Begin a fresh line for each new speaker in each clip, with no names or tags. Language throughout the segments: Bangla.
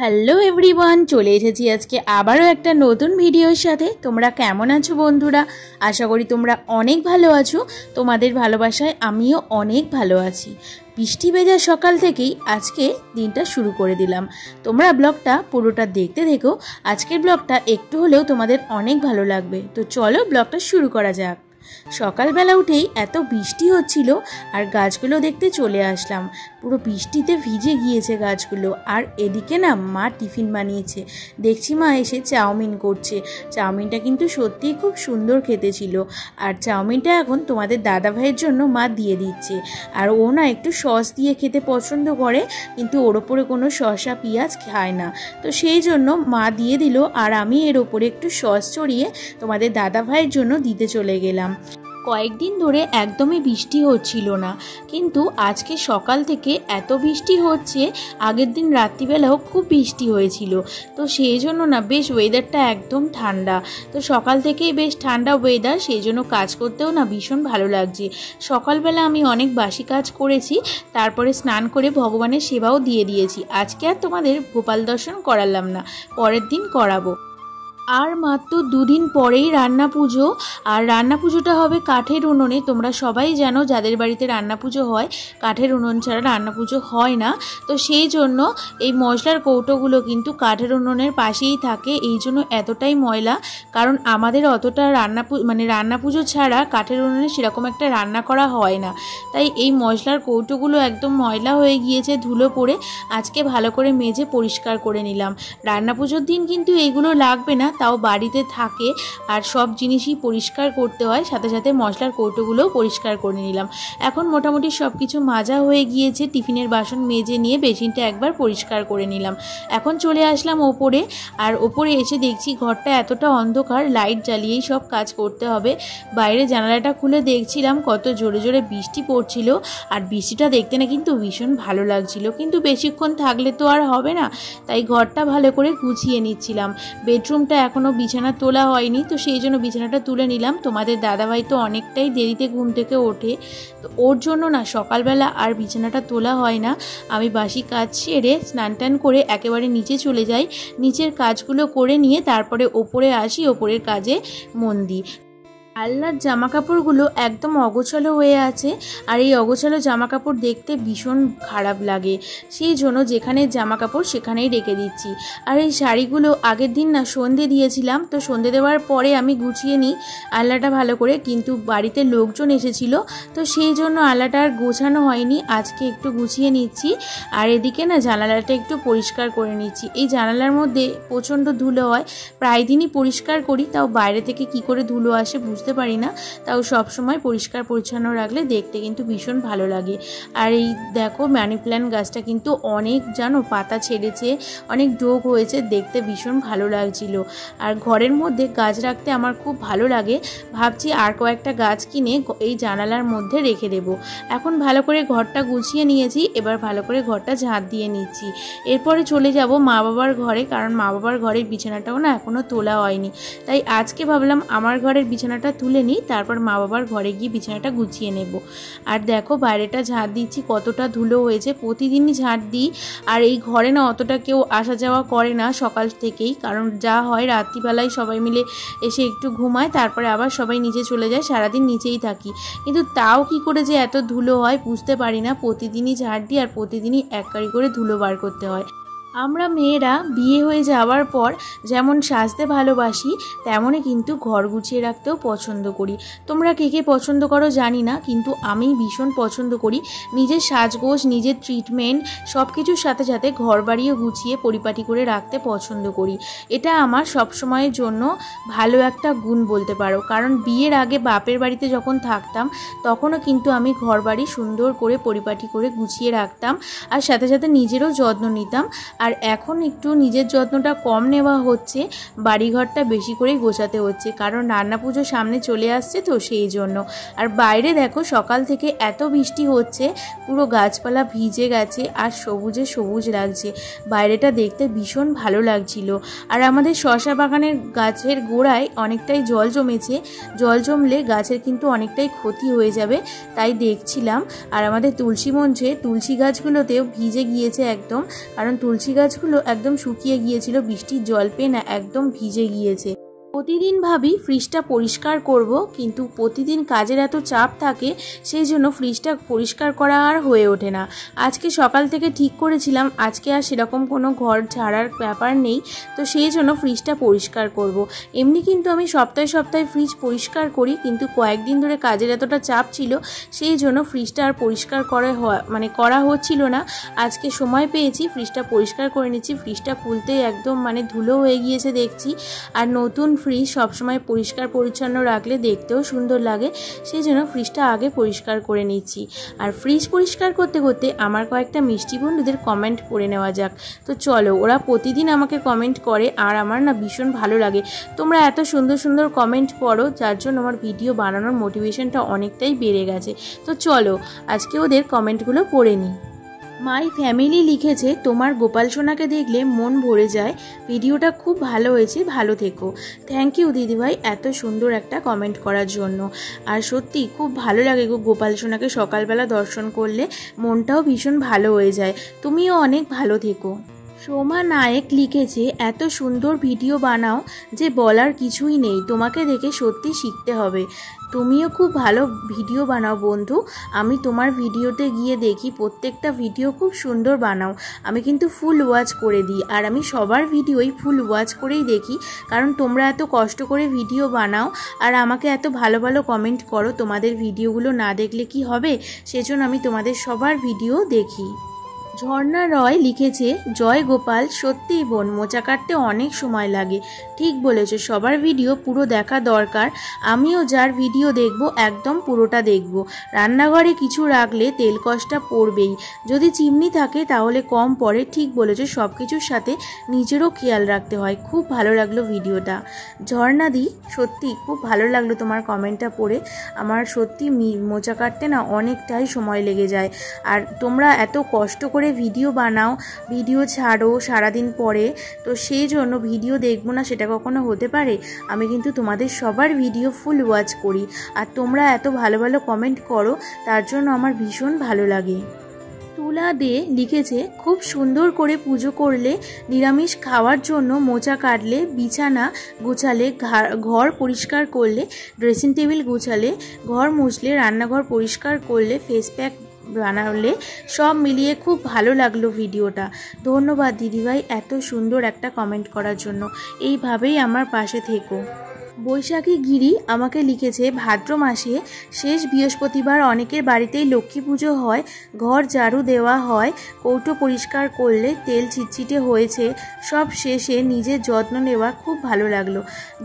হ্যালো এভরিওয়ান, চলে এসেছি আজকে আবারও একটা নতুন ভিডিওর সাথে। তোমরা কেমন আছো বন্ধুরা? আশা করি তোমরা অনেক ভালো আছো। তোমাদের ভালোবাসায় আমিও অনেক ভালো আছি। বৃষ্টি ভেজা সকাল থেকেই আজকে দিনটা শুরু করে দিলাম। তোমরা ব্লগটা পুরোটা দেখতে থেকো। আজকের ব্লগটা একটু হলেও তোমাদের অনেক ভালো লাগবে। তো চলো ব্লগটা শুরু করা যাক। সকালবেলা উঠেই এত বৃষ্টি হচ্ছিল আর গাছগুলো দেখতে চলে আসলাম। পুরো বৃষ্টিতে ভিজে গিয়েছে গাছগুলো। আর এদিকে না মা টিফিন বানিয়েছে। দেখছি মা এসে চাউমিন করছে। চাউমিনটা কিন্তু সত্যিই খুব সুন্দর খেতে ছিল। আর চাউমিনটা এখন তোমাদের দাদা ভাইয়ের জন্য মা দিয়ে দিচ্ছে। আর ও না একটু সস দিয়ে খেতে পছন্দ করে, কিন্তু ওর ওপরে কোনো শসা পেঁয়াজ খায় না। তো সেই জন্য মা দিয়ে দিল, আর আমি এর ওপরে একটু সস ছড়িয়ে তোমাদের দাদা ভাইয়ের জন্য দিতে চলে গেলাম। কয়েকদিন ধরে একদমই বৃষ্টি হচ্ছিল না, কিন্তু আজকে সকাল থেকে এত বৃষ্টি হচ্ছে। আগের দিন রাত্রিবেলাও খুব বৃষ্টি হয়েছিল। তো সেই জন্য না বেশ ওয়েদারটা একদম ঠান্ডা। তো সকাল থেকেই বেশ ঠান্ডা ওয়েদার, সেই জন্য কাজ করতেও না ভীষণ ভালো লাগছে। সকালবেলা আমি অনেক বাসি কাজ করেছি, তারপরে স্নান করে ভগবানের সেবাও দিয়ে দিয়েছি। আজকে আর তোমাদের গোপাল দর্শন করালাম না, পরের দিন করাবো। আর মাত্র দুদিন পরেই রান্না পুজো। আর রান্না পুজোটা হবে কাঠের উনুনে। তোমরা সবাই জানো, যাদের বাড়িতে রান্না পুজো হয় কাঠের উনুন ছাড়া রান্না পুজো হয় না। তো সেই জন্য এই মশলার কৌটোগুলো কিন্তু কাঠের উনুনের পাশেই থাকে। এই জন্য এতটাই ময়লা, কারণ আমাদের অতটা রান্না পুজো ছাড়া কাঠের উনুনে সেরকম একটা রান্না করা হয় না। তাই এই মশলার কৌটোগুলো একদম ময়লা হয়ে গিয়েছে, ধুলো পড়ে। আজকে ভালো করে মেজে পরিষ্কার করে নিলাম। রান্না পুজোর দিন কিন্তু এইগুলো লাগবে না, তাও বাড়িতে থাকে আর সব জিনিসই পরিষ্কার করতে হয়। সাথে সাথে মশলার কৌটোগুলোও পরিষ্কার করে নিলাম। এখন মোটামুটি সব কিছু মাজা হয়ে গিয়েছে। টিফিনের বাসন মেজে নিয়ে বেসিনটা একবার পরিষ্কার করে নিলাম। এখন চলে আসলাম ওপরে। আর ওপরে এসে দেখছি ঘরটা এতটা অন্ধকার, লাইট জ্বালিয়েই সব কাজ করতে হবে। বাইরে জানালাটা খুলে দেখছিলাম কত জোরে জোরে বৃষ্টি পড়ছিল। আর বৃষ্টিটা দেখতে না কিন্তু ভীষণ ভালো লাগছিল, কিন্তু বেশিক্ষণ থাকলে তো আর হবে না। তাই ঘরটা ভালো করে গুছিয়ে নিচ্ছিলাম। বেডরুমটা এখনো বিছানা তোলা হয়নি, তো সেই জন্য বিছানাটা তুলে নিলাম। তোমাদের দাদাভাই তো অনেকটাই দেরিতে ঘুম থেকে ওঠে, তো ওর জন্য না সকালবেলা আর বিছানাটা তোলা হয় না। আমি বাসি কাজ সেরে স্নান টান করে একেবারে নিচে চলে যাই। নিচের কাজগুলো করে নিয়ে তারপরে ওপরে আসি, ওপরের কাজে মন দিই। আল্লাহর জামা কাপড়গুলো একদম অগোছালো হয়ে আছে। আর এই অগোছালো জামা কাপড় দেখতে ভীষণ খারাপ লাগে, সেই জন্য যেখানে জামা কাপড় সেখানেই রেখে দিচ্ছি। আর এই শাড়িগুলো আগের দিন না সন্ধে দিয়েছিলাম, তো সন্ধে দেওয়ার পরে আমি গুছিয়ে নিই আল্লাটা ভালো করে, কিন্তু বাড়িতে লোকজন এসেছিল, তো সেই জন্য আল্লাটা আর গোছানো হয়নি। আজকে একটু গুছিয়ে নিচ্ছি। আর এদিকে না জানালাটা একটু পরিষ্কার করে নিচ্ছি। এই জানালার মধ্যে প্রচণ্ড ধুলো হয়, প্রায় দিনই পরিষ্কার করি, তাও বাইরে থেকে কি করে ধুলো আসে বুঝতে পারি না। তাও সব সময় পরিষ্কার পরিচ্ছন্ন রাখলে দেখতে কিন্তু ভীষণ ভালো লাগে। আর এই দেখো মানি প্ল্যান্ট গাছটা কিন্তু অনেক জানো পাতা ছেড়েছে, অনেক ডোক হয়েছে, দেখতে ভীষণ ভালো লাগছিল। আর ঘরের মধ্যে গাছ রাখতে আমার খুব ভালো লাগে। ভাবছি আর কয়েকটা গাছ কিনে এই জানালার মধ্যে রেখে দেব। এখন ভালো করে ঘরটা গুছিয়ে নিয়েছি, এবার ভালো করে ঘরটা ঝাঁট দিয়ে নিচ্ছি। এরপরে চলে যাব মা বাবার ঘরে, কারণ মা বাবার ঘরের বিছানাটাও না এখনো তোলা হয়নি। তাই আজকে ভাবলাম আমার ঘরের বিছানাটা তুলে নিই, তারপর মা বাবার ঘরে গিয়ে বিছানাটা গুছিয়ে নেব। আর দেখো বাইরেটা ঝাঁট দিচ্ছি, কতটা ধুলো হয়েছে। প্রতিদিনই ঝাঁট দিই। আর এই ঘরে না অতটা কেউ আসা যাওয়া করে না সকাল থেকেই, কারণ যা হয় রাত্রিবেলায় সবাই মিলে এসে একটু ঘুমায়, তারপরে আবার সবাই নিচে চলে যায়, সারাদিন নিচেই থাকি। কিন্তু তাও কি করে যে এত ধুলো হয় বুঝতে পারি না। প্রতিদিনই ঝাঁট দিই আর প্রতিদিনই এক কারি করে ধুলো বার করতে হয়। আমরা মেয়েরা বিয়ে হয়ে যাওয়ার পর যেমন সাজতে ভালোবাসি, তেমনই কিন্তু ঘর গুছিয়ে রাখতেও পছন্দ করি। তোমরা কে কে পছন্দ করো জানি না, কিন্তু আমি ভীষণ পছন্দ করি। নিজের সাজগোজ, নিজের ট্রিটমেন্ট সব কিছুর সাথে সাথে ঘর বাড়িও গুছিয়ে পরিপাটি করে রাখতে পছন্দ করি। এটা আমার সবসময়ের জন্য ভালো একটা গুণ বলতে পারো। কারণ বিয়ের আগে বাপের বাড়িতে যখন থাকতাম, তখনও কিন্তু আমি ঘর বাড়ি সুন্দর করে পরিপাটি করে গুছিয়ে রাখতাম, আর সাথে সাথে নিজেরও যত্ন নিতাম। আর এখন একটু নিজের যত্নটা কম নেওয়া হচ্ছে, বাড়িঘরটা বেশি করেই গোছাতে হচ্ছে, কারণ রান্না পুজো সামনে চলে আসছে, তো সেই জন্য। আর বাইরে দেখো সকাল থেকে এত বৃষ্টি হচ্ছে, পুরো গাছপালা ভিজে গেছে আর সবুজে সবুজ লাগছে। বাইরেটা দেখতে ভীষণ ভালো লাগছিল। আর আমাদের শসা বাগানের গাছের গোড়ায় অনেকটাই জল জমেছে। জল জমলে গাছের কিন্তু অনেকটাই ক্ষতি হয়ে যাবে, তাই দেখছিলাম। আর আমাদের তুলসী মঞ্চে তুলসী গাছগুলোতেও ভিজে গিয়েছে একদম, কারণ তুলসী তুলসী গাছগুলো একদম শুকিয়ে গিয়েছিল, বৃষ্টির জল পেয়ে না একদম ভিজে গিয়েছে। প্রতিদিন ভাবি ফ্রিজটা পরিষ্কার করব, কিন্তু প্রতিদিন কাজের এত চাপ থাকে সেই জন্য ফ্রিজটা পরিষ্কার করা আর হয়ে ওঠে না। আজকে সকাল থেকে ঠিক করেছিলাম আজকে আর সেরকম কোনো ঘর ঝাড়ার ব্যাপার নেই, তো সেই জন্য ফ্রিজটা পরিষ্কার করব। এমনি কিন্তু আমি সপ্তাহে সপ্তাহে ফ্রিজ পরিষ্কার করি, কিন্তু কয়েকদিন ধরে কাজের এতটা চাপ ছিল সেই জন্য ফ্রিজটা আর পরিষ্কার করা হচ্ছিল না। আজকে সময় পেয়েছি, ফ্রিজটা পরিষ্কার করে নিচ্ছি। ফ্রিজটা খুলতেই একদম ধুলো হয়ে গিয়েছে দেখছি। আর নতুন ফ্রিজ সবসময় পরিষ্কার পরিচ্ছন্ন রাখলে দেখতেও সুন্দর লাগে, সেই জন্য ফ্রিজটা আগে পরিষ্কার করে নিচ্ছি। আর ফ্রিজ পরিষ্কার করতে করতে আমার কয়েকটা মিষ্টি বন্ধুদের কমেন্ট পড়ে নেওয়া যাক। তো চলো, ওরা প্রতিদিন আমাকে কমেন্ট করে আর আমার না ভীষণ ভালো লাগে। তোমরা এত সুন্দর সুন্দর কমেন্ট করো, যার জন্য আমার ভিডিও বানানোর মোটিভেশনটা অনেকটাই বেড়ে গেছে। তো চলো আজকে ওদের কমেন্টগুলো পড়ে নিই। মাই ফ্যামিলি লিখেছে, তোমার গোপাল সোনাকে দেখলে মন ভরে যায়, ভিডিওটা খুব ভালো হয়েছে, ভালো থেকো। থ্যাংক ইউ দিদিভাই এত সুন্দর একটা কমেন্ট করার জন্য। আর সত্যি খুব ভালো লাগে গো গোপাল সোনাকে সকালবেলা দর্শন করলে, মনটাও ভীষণ ভালো হয়ে যায়। তুমিও অনেক ভালো থেকো। সোমা নায়েক লিখেছে, এত সুন্দর ভিডিও বানাও যে বলার কিছুই নেই, তোমাকে দেখে সত্যি শিখতে হবে। তুমিও খুব ভালো ভিডিও বানাও বন্ধু, আমি তোমার ভিডিওতে গিয়ে দেখি, প্রত্যেকটা ভিডিও খুব সুন্দর বানাও। আমি কিন্তু ফুল ওয়াচ করে দিই, আর আমি সবার ভিডিওই ফুল ওয়াচ করেই দেখি, কারণ তোমরা এত কষ্ট করে ভিডিও বানাও আর আমাকে এত ভালো ভালো কমেন্ট করো। তোমাদের ভিডিওগুলো না দেখলে কি হবে, সেজন্য আমি তোমাদের সবার ভিডিও দেখি। ঝর্ণা রয় লিখেছে, জয় গোপাল, সত্যিই বোন মোচা কাটতে অনেক সময় লাগে। ঠিক বলেছো, সবার ভিডিও পুরো দেখা দরকার। আমিও যার ভিডিও দেখব একদম পুরোটা দেখব। রান্নাঘরে কিছু রাখলে তেল কষ্টটা পড়বেই, যদি চিমনি থাকে তাহলে কম পড়ে। ঠিক বলেছো, সব কিছুর সাথে নিজেরও খেয়াল রাখতে হয়। খুব ভালো লাগলো ভিডিওটা। ঝর্ণাদি, সত্যি খুব ভালো লাগলো তোমার কমেন্টটা পড়ে। আমার সত্যি মোচা কাটতে না অনেকটাই সময় লেগে যায়, আর তোমরা এত কষ্ট করে ভিডিও বানাও, ভিডিও ছাড়ো সারাদিন পরে, তো সেই জন্য ভিডিও দেখবো না সেটা কখনো হতে পারে? আমি কিন্তু তোমাদের সবার ভিডিও ফুল ওয়াচ করি, আর তোমরা এত ভালো ভালো কমেন্ট করো, তার জন্য আমার ভীষণ ভালো লাগে। তুলা দে লিখেছে, খুব সুন্দর করে পুজো করলে, নিরামিষ খাওয়ার জন্য মোচা কাটলে, বিছানা গুছালে, ঘর পরিষ্কার করলে, ড্রেসিং টেবিল গুছালে, ঘর মুছলে, রান্নাঘর পরিষ্কার করলে, ফেস প্যাক বানালে, সব মিলিয়ে খুব ভালো লাগলো ভিডিওটা। ধন্যবাদ দিদিভাই এত সুন্দর একটা কমেন্ট করার জন্য। এইভাবেই আমার পাশে থেকো। বৈশাখী গিরি আমাকে লিখেছে, ভাদ্র মাসে শেষ বৃহস্পতিবার অনেকের বাড়িতেই লক্ষ্মী পুজো হয়, ঘর ঝাড়ু দেওয়া হয়, কৌটো পরিষ্কার করলে তেল ছিটছিটে হয়েছে, সব শেষে নিজের যত্ন নেওয়া, খুব ভালো লাগলো।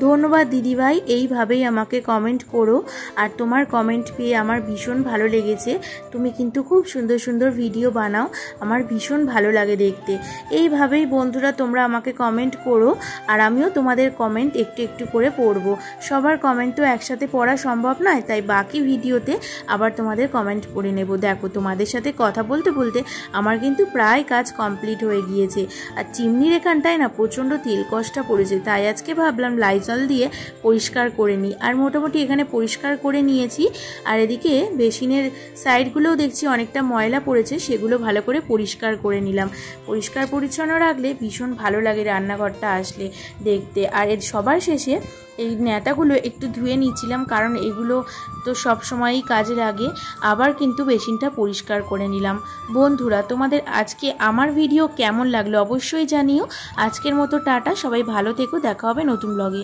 ধন্যবাদ দিদিভাই, এইভাবেই আমাকে কমেন্ট করো। আর তোমার কমেন্ট পেয়ে আমার ভীষণ ভালো লেগেছে। তুমি কিন্তু খুব সুন্দর সুন্দর ভিডিও বানাও, আমার ভীষণ ভালো লাগে দেখতে। এইভাবেই বন্ধুরা তোমরা আমাকে কমেন্ট করো, আর আমিও তোমাদের কমেন্ট একটু একটু করে পড়ব। সবার কমেন্ট তো একসাথে পড়া সম্ভব নয়, তাই বাকি ভিডিওতে আবার তোমাদের কমেন্ট পড়ে নেব। দেখো, তোমাদের সাথে কথা বলতে বলতে আমার কিন্তু প্রায় কাজ কমপ্লিট হয়ে গিয়েছে। আর চিমনির এখানটায় না প্রচণ্ড তেল কষ্টটা পড়েছে, তাই আজকে ভাবলাম লাইজল দিয়ে পরিষ্কার করে নিই। আর মোটামুটি এখানে পরিষ্কার করে নিয়েছি। আর এদিকে বেসিনের সাইডগুলোও দেখছি অনেকটা ময়লা পড়েছে, সেগুলো ভালো করে পরিষ্কার করে নিলাম। পরিষ্কার পরিচ্ছন্ন রাখলে ভীষণ ভালো লাগে রান্নাঘরটা আসলে দেখতে। আর এর সবার শেষে এই ন্যাতাগুলো একটু ধুয়ে নিচ্ছিলাম, কারণ এগুলো তো সব সময়ই কাজে লাগে। আবার কিন্তু বেসিনটা পরিষ্কার করে নিলাম। বন্ধুরা, তোমাদের আজকে আমার ভিডিও কেমন লাগলো অবশ্যই জানিও। আজকের মতো টাটা, সবাই ভালো থেকো, দেখা হবে নতুন ব্লগে।